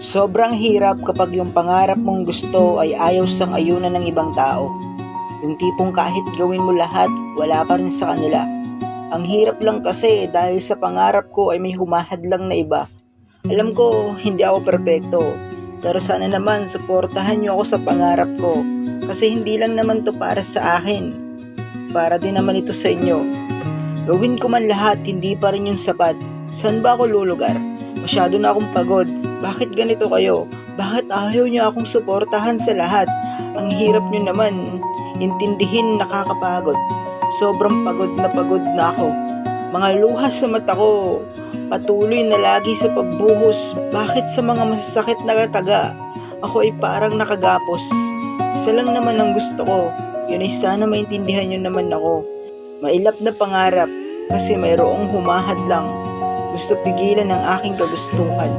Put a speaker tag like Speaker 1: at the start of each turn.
Speaker 1: Sobrang hirap kapag yung pangarap mong gusto ay ayaw sang ayunan ng ibang tao. Yung tipong kahit gawin mo lahat, wala pa rin sa kanila. Ang hirap lang kasi dahil sa pangarap ko ay may humahadlang na iba. Alam ko, hindi ako perpekto. Pero sana naman suportahan niyo ako sa pangarap ko. Kasi hindi lang naman to para sa akin. Para din naman ito sa inyo. Gawin ko man lahat, hindi pa rin yung sapat. Saan ba ako lulugar? Masyado na akong pagod. Bakit ganito kayo? Bakit ayaw niyo akong suportahan sa lahat? Ang hirap niyo naman. Intindihin, nakakapagod. Sobrang pagod na ako. Mga luha sa mata ko. Patuloy na lagi sa pagbuhos. Bakit sa mga masasakit na taga? Ako ay parang nakagapos. Isa lang naman ang gusto ko. Yun ay sana maintindihan niyo naman ako. Mailap na pangarap kasi mayroong humahad lang. Gusto pigilan ang aking kagustuhan.